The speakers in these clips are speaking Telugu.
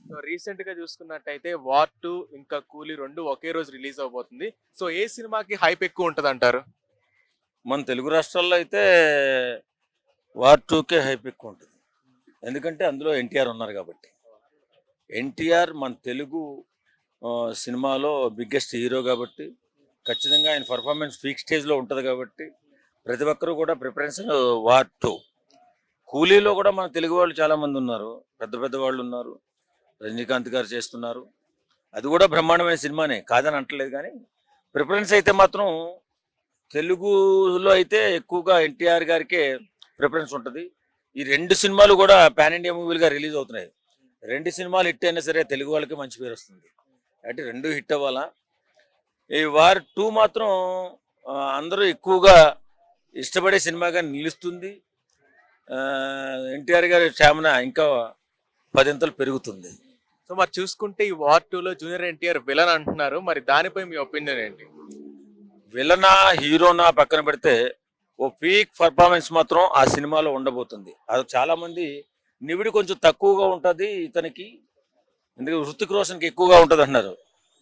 సో రీసెంట్ గా చూసుకున్నట్టయితే వార్ 2 ఇంకా కూలీ 2 ఒకే రోజు రిలీజ్ అవబోతుంది. సో ఏ సినిమాకి హైప్ ఎక్కువ ఉంటదంటారు? మన తెలుగు రాష్ట్రాల్లో అయితే వార్ టూకే హైప్ ఎక్కువ ఉంటుంది. ఎందుకంటే అందులో ఎన్టీఆర్ ఉన్నారు కాబట్టి. ఎన్టీఆర్ మన తెలుగు సినిమాలో బిగ్గెస్ట్ హీరో కాబట్టి, ఖచ్చితంగా ఆయన పర్ఫార్మెన్స్ పీక్ స్టేజ్లో ఉంటుంది కాబట్టి ప్రతి ఒక్కరూ కూడా ప్రిఫరెన్స్ వార్ టూ. కూలీలో కూడా మన తెలుగు వాళ్ళు చాలామంది ఉన్నారు, పెద్ద పెద్ద వాళ్ళు ఉన్నారు. రజనీకాంత్ గారు చేస్తున్నారు, అది కూడా బ్రహ్మాండమైన సినిమానే కాదని అంటలేదు. కానీ ప్రిఫరెన్స్ అయితే మాత్రం తెలుగులో అయితే ఎక్కువగా ఎన్టీఆర్ గారికే ప్రిఫరెన్స్ ఉంటుంది. ఈ రెండు సినిమాలు కూడా పాన్ ఇండియా మూవీలుగా రిలీజ్ అవుతున్నాయి. రెండు సినిమాలు హిట్ అయినా సరే తెలుగు వాళ్ళకి మంచి పేరు వస్తుంది, అంటే రెండు హిట్ అవ్వాలా. ఈ వార్ టూ మాత్రం అందరూ ఎక్కువగా ఇష్టపడే సినిమాగా నిలుస్తుంది. ఎన్టీఆర్ గారి క్షామన ఇంకా పదింతలు పెరుగుతుంది. సో మరి చూసుకుంటే ఈ వార్ 2 లో జూనియర్ ఎన్టీఆర్ విలన్ అంటున్నారు, మరి దానిపై మీ ఒపీనియన్ ఏంటి? విలనా హీరోనా పక్కన పెడితే ఓ పీక్ పర్ఫార్మెన్స్ మాత్రం ఆ సినిమాలో ఉండబోతుంది. అది చాలామంది నివిడి కొంచెం తక్కువగా ఉంటుంది ఇతనికి, ఎందుకంటే హృతిక్ రోషన్కి ఎక్కువగా ఉంటుంది అంటున్నారు.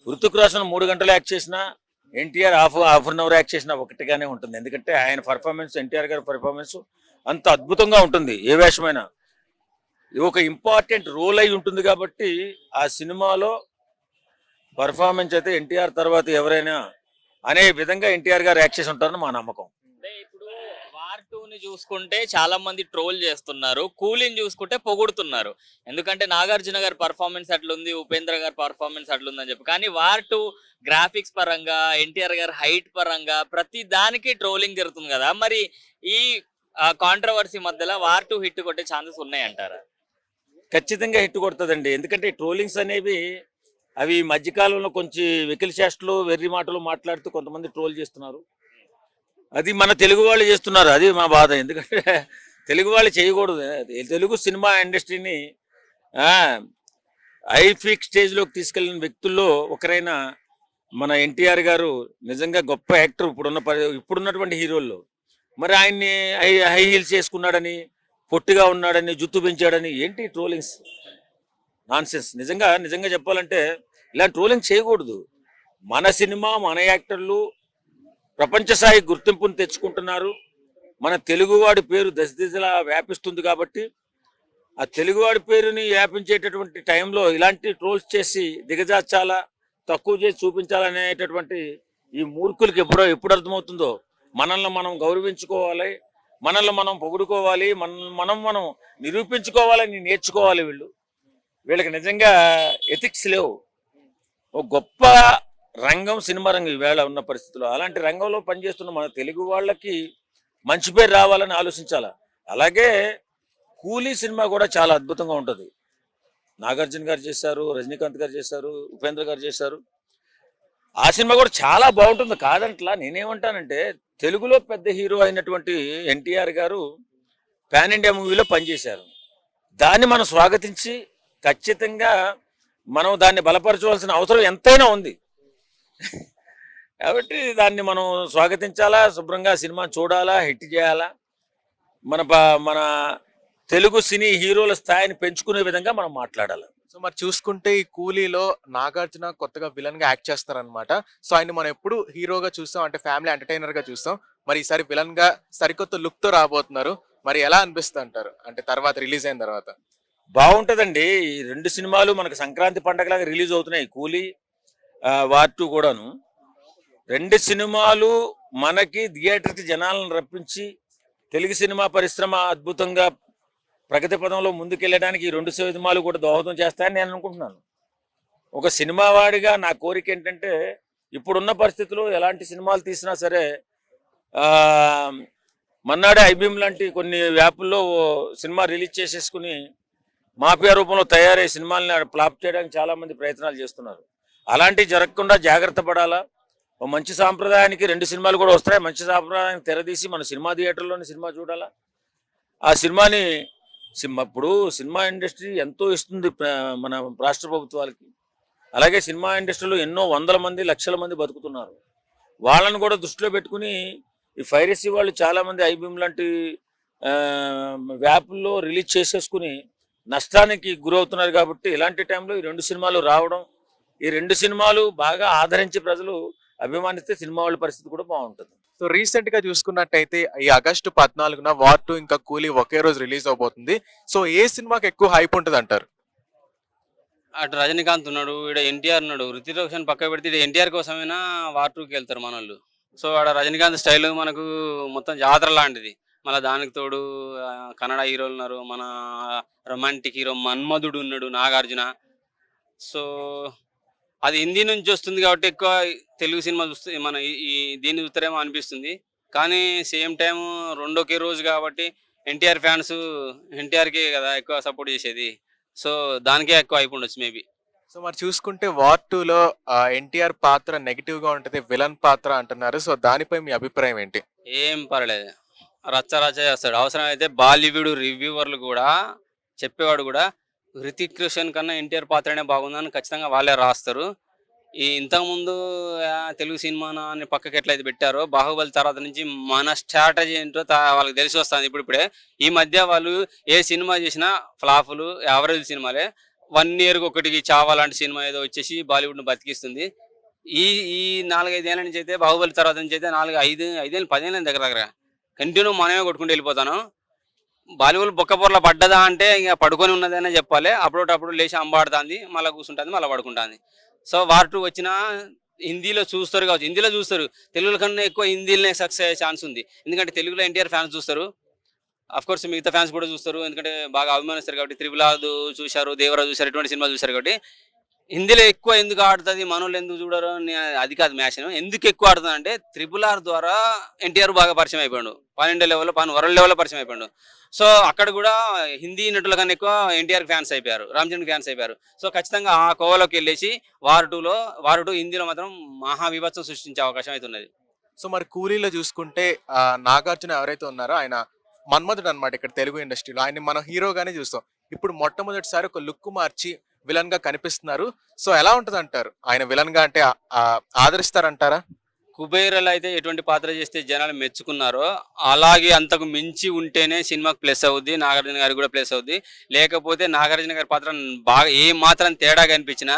హృతిక్ రోషన్ 3 గంటలు యాక్ట్ చేసినా, NTR half an hour act చేసినా ఒకటిగానే ఉంటుంది. ఎందుకంటే ఆయన పర్ఫార్మెన్స్, ఎన్టీఆర్ గారి పర్ఫార్మెన్స్ అంత అద్భుతంగా ఉంటుంది. ఏ వేషమైనా ఒక ఇంపార్టెంట్ రోల్ అయి ఉంటుంది కాబట్టి ఆ సినిమాలో పర్ఫార్మెన్స్ అయితే ఎన్టీఆర్ తర్వాత ఎవరైనా అనే విధంగా ఎన్టీఆర్ గారు యాక్ట్ చేసి ఉంటారని మా నమ్మకం. అంటే ఇప్పుడు వార్ 2ని చూసుకుంటే చాలా మంది ట్రోల్ చేస్తున్నారు, కూలీని చూసుకుంటే పొగుడుతున్నారు. ఎందుకంటే నాగార్జున గారి పర్ఫార్మెన్స్ అట్లుంది, ఉపేంద్ర గారి పర్ఫార్మెన్స్ అట్లుంది అని చెప్పి. కానీ వార్ 2 గ్రాఫిక్స్ పరంగా, ఎన్టీఆర్ గారి హైట్ పరంగా ప్రతి దానికి ట్రోలింగ్ జరుగుతుంది కదా. మరి ఈ కాంట్రవర్సీ మధ్యలో వార్ 2 హిట్ కొట్టే ఛాన్సెస్ ఉన్నాయంటారా? ఖచ్చితంగా హిట్ కొడుతుందండి. ఎందుకంటే ట్రోలింగ్స్ అనేవి అవి ఈ మధ్యకాలంలో కొంచెం వెకిలి చేష్టలు, వెర్రి మాటలు మాట్లాడుతూ కొంతమంది ట్రోల్ చేస్తున్నారు. అది మన తెలుగు వాళ్ళు చేస్తున్నారు, అది మా బాధ. ఎందుకంటే తెలుగు వాళ్ళు చేయకూడదు. తెలుగు సినిమా ఇండస్ట్రీని ఐఫిక్ స్టేజ్లోకి తీసుకెళ్లిన వ్యక్తుల్లో ఒకరైన మన ఎన్టీఆర్ గారు నిజంగా గొప్ప యాక్టర్ ఇప్పుడున్నటువంటి హీరోల్లో. మరి ఆయన్ని హై హీల్స్ చేసుకున్నాడని, పొట్టిగా ఉన్నాడని, జుత్తు పెంచాడని ఏంటి ట్రోలింగ్స్? నాన్సెన్స్. నిజంగా చెప్పాలంటే ఇలాంటి ట్రోలింగ్ చేయకూడదు. మన సినిమా, మన యాక్టర్లు ప్రపంచ స్థాయి గుర్తింపును తెచ్చుకుంటున్నారు. మన తెలుగువాడి పేరు దశదిశలా వ్యాపిస్తుంది కాబట్టి ఆ తెలుగువాడి పేరుని వ్యాపించేటటువంటి టైంలో ఇలాంటి ట్రోల్స్ చేసి దిగజార్చాలా, తక్కువ చేసి చూపించాలనేటటువంటి ఈ మూర్ఖులకి ఎప్పుడు అర్థమవుతుందో. మనల్ని మనం గౌరవించుకోవాలి, మనల్ని మనం పొగుడుకోవాలి, మనం నిరూపించుకోవాలని నేర్చుకోవాలి. వీళ్ళకి నిజంగా ఎథిక్స్ లేవు. ఒక గొప్ప రంగం సినిమా రంగం ఈవేళ ఉన్న పరిస్థితుల్లో. అలాంటి రంగంలో పనిచేస్తున్న మన తెలుగు వాళ్ళకి మంచి పేరు రావాలని ఆలోచించాలి. అలాగే కూలీ సినిమా కూడా చాలా అద్భుతంగా ఉంటుంది. నాగార్జున గారు చేశారు, రజనీకాంత్ గారు చేశారు, ఉపేంద్ర గారు చేశారు. ఆ సినిమా కూడా చాలా బాగుంటుంది కాదంట్లా. నేనేమంటానంటే తెలుగులో పెద్ద హీరో అయినటువంటి ఎన్టీఆర్ గారు పాన్ ఇండియా మూవీలో పనిచేశారు. దాన్ని మనం స్వాగతించి ఖచ్చితంగా మనం దాన్ని బలపరచవలసిన అవసరం ఎంతైనా ఉంది. కాబట్టి దాన్ని మనం స్వాగతించాలా, శుభ్రంగా సినిమా చూడాలా, హిట్ చేయాలా. మన తెలుగు సినీ హీరోల స్థాయిని పెంచుకునే విధంగా మనం మాట్లాడాలి. సో మరి చూసుకుంటే ఈ కూలీలో నాగార్జున కొత్తగా విలన్ గా యాక్ట్ చేస్తారనమాట. సో ఆయన మనం ఎప్పుడు హీరోగా చూస్తాం, అంటే ఫ్యామిలీ ఎంటర్టైనర్ గా చూస్తాం. మరి ఈసారి విలన్ గా సరికొత్త లుక్ తో రాబోతున్నారు. మరి ఎలా అనిపిస్తుంది అంటారు, అంటే తర్వాత రిలీజ్ అయిన తర్వాత? బాగుంటుందండి. ఈ రెండు సినిమాలు మనకు సంక్రాంతి పండగలాగా రిలీజ్ అవుతున్నాయి, కూలీ వార్ 2 కూడాను. రెండు సినిమాలు మనకి థియేటర్కి జనాలను రప్పించి తెలుగు సినిమా పరిశ్రమ అద్భుతంగా ప్రగతి పదంలో ముందుకెళ్ళడానికి ఈ రెండు సినిమాలు కూడా దోహదం చేస్తాయని నేను అనుకుంటున్నాను. ఒక సినిమా వాడిగా నా కోరిక ఏంటంటే ఇప్పుడున్న పరిస్థితుల్లో ఎలాంటి సినిమాలు తీసినా సరే మన్నాడే ఐబీఎం లాంటి కొన్ని యాప్ల్లో సినిమా రిలీజ్ చేసేసుకుని మాఫియా రూపంలో తయారయ్యే సినిమాలని ఫ్లాప్ చేయడానికి చాలామంది ప్రయత్నాలు చేస్తున్నారు. అలాంటివి జరగకుండా జాగ్రత్త పడాలా. మంచి సాంప్రదాయానికి రెండు సినిమాలు కూడా వస్తాయి. మంచి సాంప్రదాయానికి తెరదీసి మన సినిమా థియేటర్లోని సినిమా చూడాలా. ఆ సినిమాని ఇప్పుడు సినిమా ఇండస్ట్రీ ఎంతో ఇస్తుంది మన రాష్ట్ర ప్రభుత్వాలకి. అలాగే సినిమా ఇండస్ట్రీలో ఎన్నో వందల మంది, లక్షల మంది బతుకుతున్నారు. వాళ్ళని కూడా దృష్టిలో పెట్టుకుని ఈ పైరసీ వాళ్ళు చాలామంది ఐబీఎం లాంటి యాప్ల్లో రిలీజ్ చేసేసుకుని నష్టానికి గురవుతున్నారు. కాబట్టి ఇలాంటి టైంలో ఈ 2 సినిమాలు రావడం, ఈ 2 సినిమాలు బాగా ఆదరించి ప్రజలు అభిమానిస్తే సినిమా వాళ్ళ పరిస్థితి కూడా బాగుంటుంది. సో రీసెంట్ గా చూసుకున్నట్టయితే ఈ ఆగస్టు 14న వార్ 2 ఇంకా కూలీ ఒకే రోజు రిలీజ్ అవబోతుంది. సో ఏ సినిమాకి ఎక్కువ హైప్ ఉంటుంది అంటారు? అటు రజనీకాంత్ ఉన్నాడు, ఈడ ఎన్టీఆర్ ఉన్నాడు. రితిక్ రోషన్ పక్క పెడితే ఈడ ఎన్టీఆర్ కోసమైనా వార్ 2కి వెళ్తారు మనోళ్ళు. సో ఆడ రజనీకాంత్ స్టైల్ మనకు మొత్తం జాతర లాంటిది. మళ్ళీ దానికి తోడు కన్నడ హీరోలు ఉన్నారు, మన రొమాంటిక్ హీరో మన్మధుడు ఉన్నాడు, నాగార్జున. సో అది హిందీ నుంచి వస్తుంది కాబట్టి ఎక్కువ తెలుగు సినిమా చూస్తే మన ఈ దీన్ని చూస్తారేమో అనిపిస్తుంది. కానీ సేమ్ టైం రెండోకే రోజు కాబట్టి ఎన్టీఆర్ ఫ్యాన్స్ ఎన్టీఆర్కే కదా ఎక్కువ సపోర్ట్ చేసేది. సో దానికే ఎక్కువ హైప్ ఉండొచ్చు మేబీ. సో మరి చూసుకుంటే వార్ 2లో ఎన్టీఆర్ పాత్ర నెగిటివ్ గా ఉంటది, విలన్ పాత్ర అంటున్నారు. సో దానిపై మీ అభిప్రాయం ఏంటి? ఏం పర్లేదు, రచ్చ రచ్చ చేస్తాడు. అవసరమైతే బాలీవుడ్ రివ్యూవర్లు కూడా చెప్పేవాడు కూడా హృతిక్ రోషన్ కన్నా ఎన్టీఆర్ పాత్రనే బాగుందని ఖచ్చితంగా వాళ్ళే రాస్తారు. ఈ ఇంతకుముందు తెలుగు సినిమా అని పక్కకి ఎట్లయితే పెట్టారో బాహుబలి తర్వాత నుంచి మన స్ట్రాటజీ ఏంటో వాళ్ళకి తెలిసి వస్తుంది. ఇప్పుడిప్పుడే ఈ మధ్య వాళ్ళు ఏ సినిమా చేసినా ఫ్లాపులు, యావరేజ్ సినిమాలే. 1 yearకి ఒకటికి చావా లాంటి సినిమా ఏదో వచ్చేసి బాలీవుడ్ను బతికిస్తుంది. ఈ ఈ 4-5 ఏళ్ళ నుంచి అయితే బాహుబలి తర్వాత నుంచి అయితే 5-10 ఏళ్ళ దగ్గర కంటిన్యూ మనమే కొట్టుకుంటూ వెళ్ళిపోతాను. బాలీవుడ్ బొక్కపొరల పడ్డదా అంటే ఇంకా పడుకొని ఉన్నదనే చెప్పాలి. అప్పుడప్పుడు లేచి అంబాడుతుంది, మళ్ళీ కూర్చుంటుంది, మళ్ళీ పడుకుంటుంది. సో వార్ 2 వచ్చినా హిందీలో చూస్తారు కావచ్చు, హిందీలో చూస్తారు. తెలుగుల కన్నా ఎక్కువ హిందీలోనే సక్సెస్ అయ్యే ఛాన్స్ ఉంది. ఎందుకంటే తెలుగులో ఎన్టీఆర్ ఫ్యాన్స్ చూస్తారు, కోర్స్ మిగతా ఫ్యాన్స్ కూడా చూస్తారు. ఎందుకంటే బాగా అభిమానిస్తారు కాబట్టి. త్రిబుల్ చూశారు, దేవరా చూశారు, ఇటువంటి సినిమాలు చూశారు కాబట్టి. హిందీలో ఎక్కువ ఎందుకు ఆడుతుంది, మనోళ్ళు ఎందుకు చూడరు అది కాదు మ్యాచ్. ఎందుకు ఎక్కువ ఆడుతుంది అంటే RRR ద్వారా ఎన్టీఆర్ బాగా పరిచయం అయిపోయాడు, పాన్ ఇండియా లెవెల్లో, పాన్ వరల్డ్ లెవెల్లో పరిచయం అయిపోయాడు. సో అక్కడ కూడా హిందీ నటుల కన్నా ఎక్కువ ఎన్టీఆర్ ఫ్యాన్స్ అయిపోయారు, రామ్చంద్ర ఫ్యాన్స్ అయిపోయారు. సో ఖచ్చితంగా ఆ కోవలోకి వెళ్ళేసి వార్ 2 హిందీలో మాత్రం మహావిభత్సం సృష్టించే అవకాశం అయితే ఉన్నది. సో మరి కూలీలో చూసుకుంటే నాగార్జున ఎవరైతే ఉన్నారో ఆయన మన్మధుడు అనమాట ఇక్కడ తెలుగు ఇండస్ట్రీలో. ఆయన మనం హీరోగానే చూస్తాం. ఇప్పుడు మొట్టమొదటిసారి ఒక లుక్ మార్చి విలన్ గా కనిపిస్తున్నారు. సో ఎలా ఉంటది అంటారు ఆయన విలన్ గా? అంటే ఆదరిస్తారంటారా? కుబేరలో అయితే ఎటువంటి పాత్ర చేస్తే జనాలు మెచ్చుకున్నారో అలాగే అంతకు మించి ఉంటేనే సినిమాకి ప్లస్ అవుద్ది, నాగార్జున గారికి కూడా ప్లస్ అవుద్ది. లేకపోతే నాగార్జున గారి పాత్ర బాగా ఏ మాత్రం తేడా కనిపించినా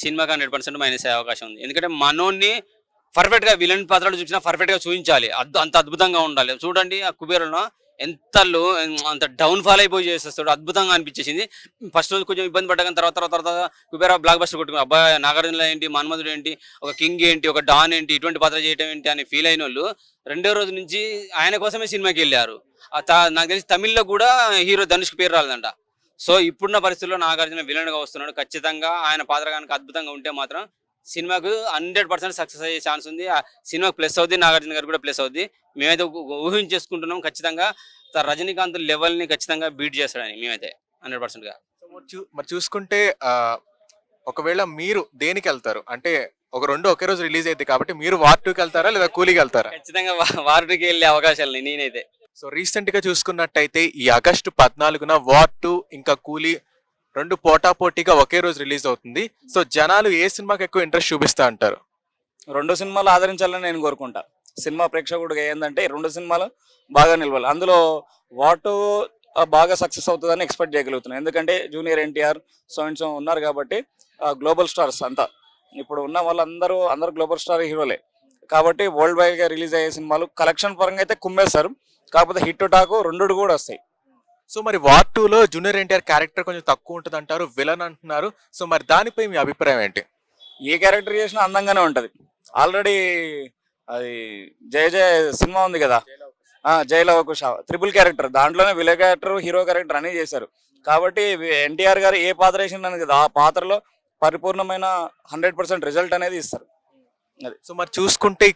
సినిమాకి 100% మైనస్ అయ్యే అవకాశం ఉంది. ఎందుకంటే మనోన్ని పర్ఫెక్ట్ గా విలన్ పాత్రలు చూపించినా పర్ఫెక్ట్ గా చూపించాలి, అంత అద్భుతంగా ఉండాలి. చూడండి ఆ కుబేరలో అంత డౌన్ ఫాల్ అయిపోయి చేసేస్తాడు, అద్భుతంగా అనిపించేసింది. ఫస్ట్ రోజు కొంచెం ఇబ్బంది పడ్డా, తర్వాత కుబేర బ్లాక్ బస్టర్ కొట్టుకుని అబ్బాయి నాగార్జున ఏంటి, మన్మధుడు ఏంటి, ఒక కింగ్ ఏంటి, ఒక డాన్ ఏంటి, ఇటువంటి పాత్ర చేయడం ఏంటి అని ఫీల్ అయిన వాళ్ళు రెండో రోజు నుంచి ఆయన కోసమే సినిమాకి వెళ్ళారు. నాకు తెలిసి తమిళ్లో కూడా హీరో ధనుష్కి పేరు రాలేదంట. సో ఇప్పుడున్న పరిస్థితుల్లో నాగార్జున విలన్గా వస్తున్నాడు. ఖచ్చితంగా ఆయన పాత్ర కనుక అద్భుతంగా ఉంటే మాత్రం సినిమాకు 100% సక్సెస్ అయ్యే ఛాన్స్ ఉంది. ఆ సినిమాకు ప్లస్ అవుద్ది, నాగార్జున గారు కూడా ప్లస్ అవుద్ది. మేమైతే ఊహించేసుకుంటున్నాం ఖచ్చితంగా రజనీకాంత్ లెవెల్ని ఖచ్చితంగా బీట్ చేస్తాడని మేమైతే 100%గా. మరి చూసుకుంటే ఒకవేళ మీరు దేనికి వెళ్తారు అంటే ఒక 2 ఒకే రోజు రిలీజ్ అయితే కాబట్టి మీరు వార్ 2కి వెళ్తారా లేదా కూలీకి వెళ్తారా? ఖచ్చితంగా వార్ 2కి వెళ్ళే అవకాశాలు నేనైతే. సో రీసెంట్ గా చూసుకున్నట్టయితే ఈ ఆగస్టు 14న వార్ 2 ఇంకా కూలీ 2 పోటాపోటీగా ఒకే రోజు రిలీజ్ అవుతుంది. సో జనాలు ఏ సినిమాకి ఎక్కువ ఇంట్రెస్ట్ చూపిస్తా అంటారు? 2 సినిమాలు ఆదరించాలని నేను కోరుకుంటా. సినిమా ప్రేక్షకుడిగా ఏంటంటే 2 సినిమాలు బాగా నిలవాలి. అందులో వాటు బాగా సక్సెస్ అవుతుందని ఎక్స్పెక్ట్ చేయగలుగుతున్నాను. ఎందుకంటే జూనియర్ ఎన్టీఆర్ సో ఉన్నారు కాబట్టి గ్లోబల్ స్టార్స్ అంతా ఇప్పుడు ఉన్న వాళ్ళందరూ గ్లోబల్ స్టార్ హీరోలే కాబట్టి వరల్డ్ వైడ్గా రిలీజ్ అయ్యే సినిమాలు కలెక్షన్ పరంగా అయితే కుమ్మేస్తారు. కాకపోతే హిట్ టాకు 2 కూడా వస్తాయి. సో మరి వార్ 2లో జూనియర్ ఎన్టీఆర్ క్యారెక్టర్ కొంచెం తక్కువ ఉంటుంది అంటారు, విలన్ అంటున్నారు. సో మరి దానిపై మీ అభిప్రాయం ఏంటి? ఏ క్యారెక్టర్ చేసినా అందంగానే ఉంటుంది. ఆల్రెడీ అది జయ సినిమా ఉంది కదా, జయలవకుశ ట్రిపుల్ క్యారెక్టర్, దాంట్లోనే విలన్ క్యారెక్టర్, హీరో క్యారెక్టర్ అన్నీ చేశారు. కాబట్టి ఎన్టీఆర్ గారు ఏ పాత్ర వేసిన కదా ఆ పాత్రలో పరిపూర్ణమైన 100% రిజల్ట్ అనేది ఇస్తారు. సో మరి చూసుకుంటే ఈ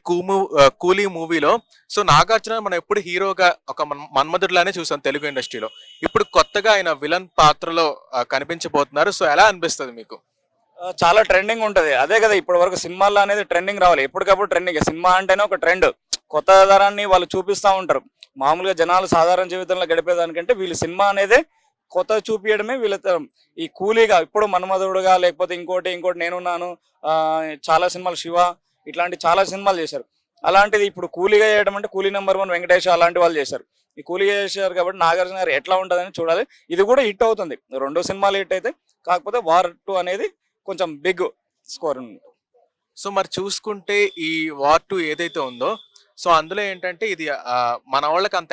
కూలీ మూవీలో సో నాగార్జున మనం ఎప్పుడు హీరోగా ఒక మన్మధుడిలానే చూసాం తెలుగు ఇండస్ట్రీలో. ఇప్పుడు కొత్తగా ఆయన విలన్ పాత్రలో కనిపించబోతున్నారు. సో ఎలా అనిపిస్తుంది మీకు? చాలా ట్రెండింగ్ ఉంటుంది. అదే కదా ఇప్పటి వరకు సినిమాల్లో అనేది ట్రెండింగ్ రావాలి, ఎప్పటికప్పుడు ట్రెండింగ్. సినిమా అంటేనే ఒక ట్రెండ్, కొత్త తరాన్ని వాళ్ళు చూపిస్తూ ఉంటారు. మామూలుగా జనాలు సాధారణ జీవితంలో గడిపేదానికంటే వీళ్ళు సినిమా అనేది కొత్త చూపించడమే వీళ్ళ ఈ కూలీగా. ఇప్పుడు మన్మధుడుగా లేకపోతే ఇంకోటి నేనున్నాను, చాలా సినిమాలు, శివ, ఇట్లాంటి చాలా సినిమాలు చేశారు. అలాంటిది ఇప్పుడు కూలీగా చేయడం అంటే కూలీ నెంబర్ 1 వెంకటేష్ అలాంటి వాళ్ళు చేశారు. ఈ కూలీ చేశారు కాబట్టి నాగార్జున గారు ఎట్లా ఉంటుందని చూడాలి. ఇది కూడా హిట్ అవుతుంది, 2 సినిమాలు హిట్ అయితే. కాకపోతే వార్ 2 అనేది కొంచెం బిగ్ స్కోర్ ఉంది. సో మరి చూసుకుంటే ఈ వార్ 2 ఏదైతే ఉందో, సో అందులో ఏంటంటే ఇది మన వాళ్ళకి అంత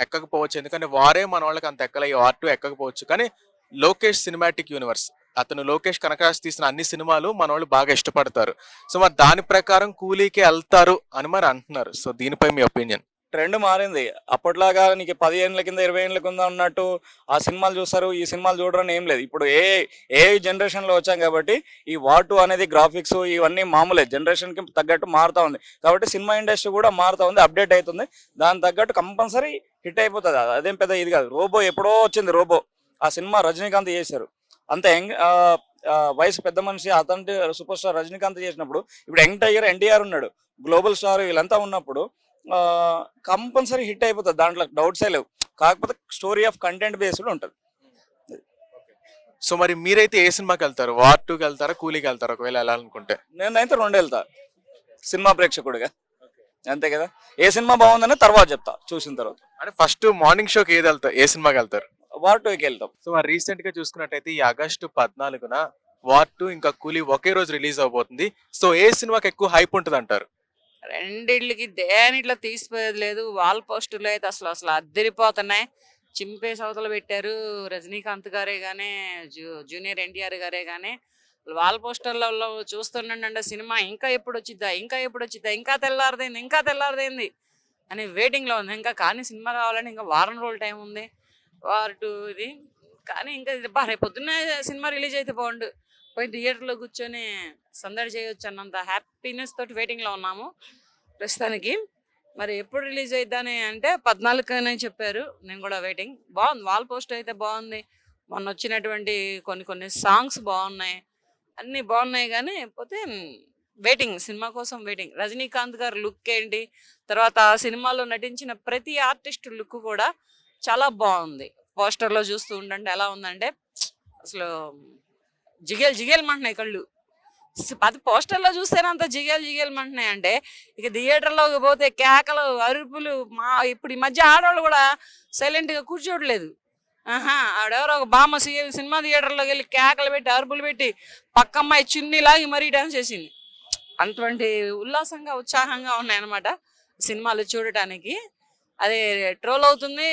ఎక్కకపోవచ్చు, ఎందుకంటే వారే మన వాళ్ళకి అంత ఎక్కలే, ఈ వార్ 2 ఎక్కకపోవచ్చు. కానీ లోకేష్ సినిమాటిక్ యూనివర్స్, అతను లోకేష్ కనకరాజ్ తీసిన అన్ని సినిమాలు మన వాళ్ళు బాగా ఇష్టపడతారు. సో మరి దాని ప్రకారం కూలీకి వెళ్తారు అని మరి అంటున్నారు. సో దీనిపై మీ ఒపీనియన్? ట్రెండ్ మారింది. అప్పట్లాగా నీకు 10 ఏళ్ళ కింద 20 ఏళ్ళ కింద ఉన్నట్టు ఆ సినిమాలు చూస్తారు, ఈ సినిమాలు చూడరని ఏం లేదు. ఇప్పుడు ఏ జనరేషన్లో వచ్చాం కాబట్టి ఈ వార్ 2 అనేది గ్రాఫిక్స్ ఇవన్నీ మామూలే, జనరేషన్కి తగ్గట్టు మారుతూ ఉంది. కాబట్టి సినిమా ఇండస్ట్రీ కూడా మారుతూ ఉంది, అప్డేట్ అవుతుంది. దాని తగ్గట్టు కంపల్సరీ హిట్ అయిపోతుంది. అదేం పెద్ద ఇది కాదు. రోబో ఎప్పుడో వచ్చింది, రోబో ఆ సినిమా రజనీకాంత్ చేశారు. అంత యంగ్ వయసు పెద్ద మనిషి అతని సూపర్ స్టార్ రజనీకాంత్ చేసినప్పుడు, ఇప్పుడు యంగ్ టైగర్ ఎన్టీఆర్ ఉన్నాడు, గ్లోబల్ స్టార్ వీళ్ళంతా ఉన్నప్పుడు కంపల్సరీ హిట్ అయిపోతుంది, దాంట్లో డౌట్సే లేవు. కాకపోతే స్టోరీ ఆఫ్ కంటెంట్ బేస్డ్ ఉంటుంది. సో మరి మీరైతే ఏ సినిమాకి వెళ్తారు? వార్ 2కి వెళ్తారా, కూలీకి వెళ్తారా ఒకవేళ వెళ్ళాలనుకుంటే? నేనైతే 2 వెళ్తా సినిమా ప్రేక్షకుడిగా, అంతే కదా. ఏ సినిమా బాగుందని తర్వాత చెప్తా చూసిన తర్వాత. అంటే ఫస్ట్ మార్నింగ్ షోకి ఏ సినిమాకి వెళ్తారు? వార్ 2కి వెళ్తాం. సో మరి రీసెంట్ గా చూసుకున్నట్టయితే ఈ ఆగస్టు 14న వార్ 2 ఇంకా కూలీ ఒకే రోజు రిలీజ్ అవబోతుంది. సో ఏ సినిమాకి ఎక్కువ హైప్ ఉంటుంది అంటారు? రెండిళ్ళకి దేనిట్లో తీసిపోయేది లేదు. వాల్ పోస్టులు అయితే అసలు అసలు అద్దరిపోతున్నాయి. చింపేసి అవతల పెట్టారు. రజనీకాంత్ గారే కానీ జూనియర్ ఎన్టీఆర్ గారే కానీ వాల్ పోస్టర్లలో చూస్తుండండి సినిమా ఇంకా ఎప్పుడు వచ్చిద్దా, ఇంకా తెల్లారదైంది అని వెయిటింగ్లో ఉంది. ఇంకా కానీ సినిమా రావాలని ఇంకా వారం రోజుల టైం ఉంది. వార్ 2 ఇది కానీ ఇంకా రేపు పొద్దున్నే సినిమా రిలీజ్ అయితే బాగుండు, పోయి థియేటర్లో కూర్చొని సందడి చేయొచ్చు అన్నంత హ్యాపీనెస్ తోటి వెయిటింగ్లో ఉన్నాము ప్రస్తుతానికి. మరి ఎప్పుడు రిలీజ్ అయిద్దని అంటే 14 చెప్పారు. నేను కూడా వెయిటింగ్. బాగుంది, వాల్ పోస్ట్ అయితే బాగుంది. మొన్న వచ్చినటువంటి కొన్ని సాంగ్స్ బాగున్నాయి, అన్నీ బాగున్నాయి. కానీ పోతే వెయిటింగ్, సినిమా కోసం వెయిటింగ్. రజనీకాంత్ గారు లుక్ ఏంటి, తర్వాత సినిమాలో నటించిన ప్రతి ఆర్టిస్ట్ లుక్ కూడా చాలా బాగుంది. పోస్టర్లో చూస్తూ ఉండండి ఎలా ఉందంటే అసలు జిగేల్మంటున్నాయి కళ్ళు. అది పోస్టర్లో చూస్తేనే అంత జిగేల్మంటున్నాయి అంటే ఇక థియేటర్లోకి పోతే కేకలు, అరుపులు. ఇప్పుడు ఈ మధ్య ఆడవాళ్ళు కూడా సైలెంట్గా కూర్చోట్లేదు. ఆడెవరో ఒక బామ్మ సినిమా థియేటర్లోకి వెళ్ళి కేకలు పెట్టి అరుపులు పెట్టి పక్క అమ్మాయి చున్నీ లాగి మరీ డాన్స్ చేసింది. అటువంటి ఉల్లాసంగా ఉత్సాహంగా ఉన్నాయన్నమాట సినిమాలు చూడటానికి. అది ట్రోల్ అవుతుంది,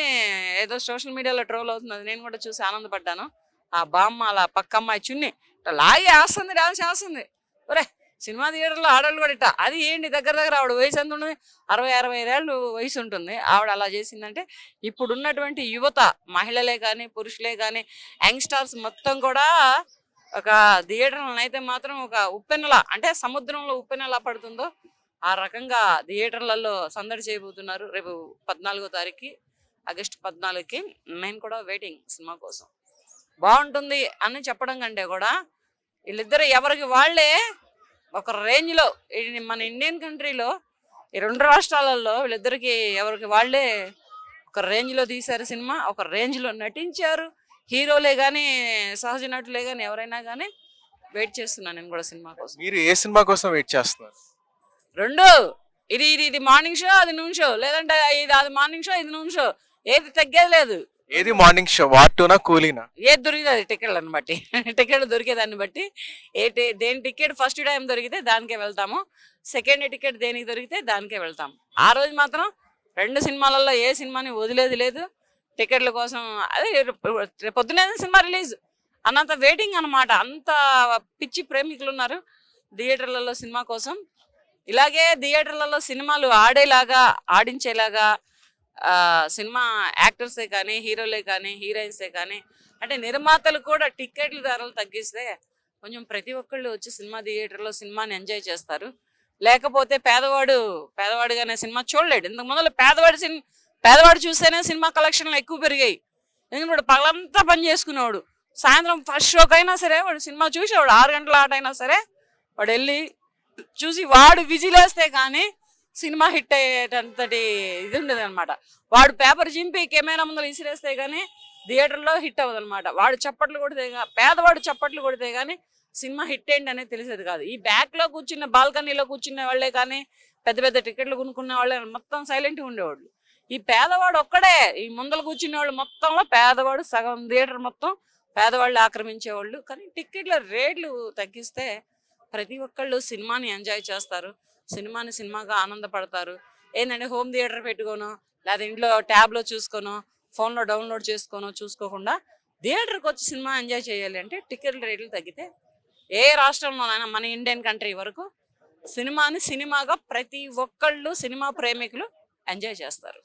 ఏదో సోషల్ మీడియాలో ట్రోల్ అవుతుంది, అది నేను కూడా చూసి ఆనందపడ్డాను. ఆ బామ్మ అలా పక్క అమ్మాయి చున్ని లాగి వేస్తుంది, డాన్స్ చేస్తుంది. ఒరే సినిమా థియేటర్లో ఆడవాళ్ళు కూడా ఇట్ట. అది ఏంటి దగ్గర ఆవిడ వయసు ఎంత ఉంటుంది, 60-65 ఏళ్ళు వయసు ఉంటుంది. ఆవిడ అలా చేసిందంటే ఇప్పుడున్నటువంటి యువత, మహిళలే కానీ పురుషులే కానీ యంగ్స్టార్స్ మొత్తం కూడా ఒక థియేటర్లను అయితే మాత్రం ఒక ఉప్పెనలా, అంటే సముద్రంలో ఉప్పెనలా పడుతుందో ఆ రకంగా థియేటర్లలో సందడి చేయబోతున్నారు రేపు 14వ తారీఖుకి, ఆగస్టు 14కి. నేను కూడా వెయిటింగ్ సినిమా కోసం. బాగుంటుంది అని చెప్పడం కంటే కూడా వీళ్ళిద్దరు ఎవరికి వాళ్ళే ఒక రేంజ్లో, మన ఇండియన్ కంట్రీలో ఈ 2 రాష్ట్రాలలో వీళ్ళిద్దరికి ఎవరికి వాళ్ళే ఒక రేంజ్లో తీశారు సినిమా, ఒక రేంజ్లో నటించారు. హీరోలే కానీ సహజ నటులే కానీ ఎవరైనా కానీ వెయిట్ చేస్తున్నాను నేను కూడా సినిమా కోసం. మీరు ఏ సినిమా కోసం వెయిట్ చేస్తున్నారు? 2 ఇది మార్నింగ్ షో, అది నూన్ షో, లేదంటే అది మార్నింగ్ షో, ఇది నూన్ షో, ఏది తగ్గేది లేదు. ఏది మార్నింగ్ షో, వార్ 2నా కూలీనా? ఏది దొరికితే అది టికెట్లను బట్టి టికెట్ దొరికేదాన్ని బట్టి దేని టికెట్ ఫస్ట్ టైం దొరికితే దానికే వెళ్తాము, సెకండ్ టికెట్ దేనికి దొరికితే దానికే వెళ్తాము. ఆ రోజు మాత్రం 2 సినిమాలలో ఏ సినిమాని వదిలేది లేదు టికెట్ల కోసం. అదే పొద్దునే సినిమా రిలీజ్ అన్నంత వెయిటింగ్ అనమాట. అంత పిచ్చి ప్రేమికులు ఉన్నారు థియేటర్లలో సినిమా కోసం. ఇలాగే థియేటర్లలో సినిమాలు ఆడేలాగా, ఆడించేలాగా సినిమా యాక్టర్సే కానీ హీరోలే కానీ హీరోయిన్సే కానీ, అంటే నిర్మాతలు కూడా టికెట్ల ధరలు తగ్గిస్తే కొంచెం ప్రతి ఒక్కళ్ళు వచ్చి సినిమా థియేటర్లో సినిమాని ఎంజాయ్ చేస్తారు. లేకపోతే పేదవాడిగానే సినిమా చూడలేడు. ఇంతకు ముందు పేదవాడు చూస్తేనే సినిమా కలెక్షన్లు ఎక్కువ పెరిగాయి. ఎందుకంటే పగలంతా పని చేసుకునేవాడు, సాయంత్రం ఫస్ట్ షోకైనా సరే వాడు సినిమా చూసేవాడు, 6 గంటల ఆట అయినా సరే వాడు వెళ్ళి చూసి వాడు విజిలేస్తే కానీ సినిమా హిట్ అయ్యేటంతటి ఇది ఉండదు అనమాట. వాడు పేపర్ చింపి కెమెరా ముందర విసిరేస్తే కానీ థియేటర్లో హిట్ అవ్వదు అనమాట. వాడు చప్పట్లు కొడితే, పేదవాడు చప్పట్లు కొడితే కానీ సినిమా హిట్ ఏంటి అనేది తెలిసేది కాదు. ఈ బ్యాక్లో కూర్చున్న బాల్కనీలో కూర్చునే వాళ్ళే కానీ పెద్ద పెద్ద టికెట్లు కొనుక్కునే వాళ్ళే మొత్తం సైలెంట్గా ఉండేవాళ్ళు. ఈ పేదవాడు ఒక్కడే, ఈ ముందర కూర్చునే వాళ్ళు మొత్తంలో పేదవాడు సగం థియేటర్ మొత్తం పేదవాళ్ళు ఆక్రమించేవాళ్ళు. కానీ టిక్కెట్ల రేట్లు తగ్గిస్తే ప్రతి ఒక్కళ్ళు సినిమాని ఎంజాయ్ చేస్తారు, సినిమాని సినిమాగా ఆనందపడతారు. ఏంటంటే హోమ్ థియేటర్ పెట్టుకోను, లేదా ఇంట్లో ట్యాబ్లో చూసుకోను, ఫోన్లో డౌన్లోడ్ చేసుకోను చూసుకోకుండా థియేటర్కి వచ్చి సినిమా ఎంజాయ్ చేయాలి అంటే టికెట్ల రేట్లు తగ్గితే ఏ రాష్ట్రంలోనైనా మన ఇండియన్ కంట్రీ వరకు సినిమాని సినిమాగా ప్రతి ఒక్కళ్ళు సినిమా ప్రేమికులు ఎంజాయ్ చేస్తారు.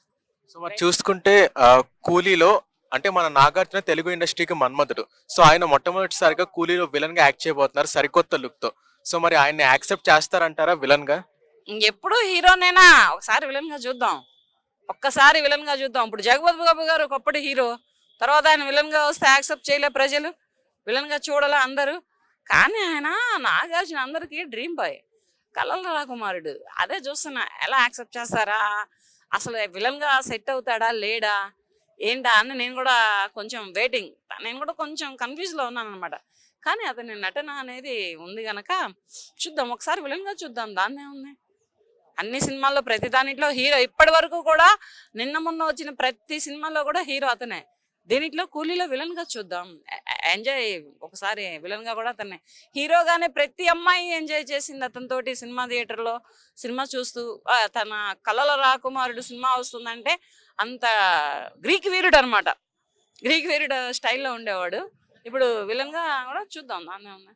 సో మరి చూసుకుంటే కూలీలో అంటే మన నాగార్జున తెలుగు ఇండస్ట్రీకి మన్మధుడు. సో ఆయన మొట్టమొదటిసారిగా కూలీలో విలన్ గా యాక్ట్ చేయబోతున్నారు సరికొత్త లుక్ తో. సో మరి ఆయన్ని యాక్సెప్ట్ చేస్తారంటారా విలన్ గా? ఎప్పుడు హీరోనేనా, ఒకసారి విలన్ గా చూద్దాం, ఒక్కసారి విలన్ గా చూద్దాం. ఇప్పుడు జగపతి బాబు గారు ఒకప్పటి హీరో, తర్వాత ఆయన విలన్ గా వస్తే యాక్సెప్ట్ చేయలే ప్రజలు, విలన్ గా చూడాలా అందరూ. కానీ ఆయన నాగార్జున అందరికీ డ్రీమ్ బాయ్, కలల రాకుమారుడు. అదే చూస్తున్నా ఎలా యాక్సెప్ట్ చేస్తారా, అసలు విలన్ గా సెట్ అవుతాడా లేడా ఏంటా అని నేను కూడా కొంచెం వెయిటింగ్, నేను కూడా కొంచెం కన్ఫ్యూజ్ లో ఉన్నాను అనమాట. కానీ అతని నటన అనేది ఉంది గనక చూద్దాం, ఒకసారి విలన్ గా చూద్దాం, దాన్నే ఉంది. అన్ని సినిమాల్లో ప్రతి దానిట్లో హీరో, ఇప్పటి వరకు కూడా నిన్న మొన్న వచ్చిన ప్రతి సినిమాలో కూడా హీరో అతనే. దీనిట్లో కూలీలో విలన్ గా చూద్దాం, ఎంజాయ్ ఒకసారి విలన్ గా కూడా అతన్ని హీరోగానే ప్రతి అమ్మాయి ఎంజాయ్ చేసింది అతనితోటి సినిమా థియేటర్లో సినిమా చూస్తూ. తన కలల రాకుమారుడు సినిమా వస్తుందంటే అంత గ్రీక్ వీరుడు అనమాట, గ్రీక్ వీరుడు స్టైల్లో ఉండేవాడు. ఇప్పుడు విలన్ గా కూడా చూద్దాం, దాన్నే ఉంది.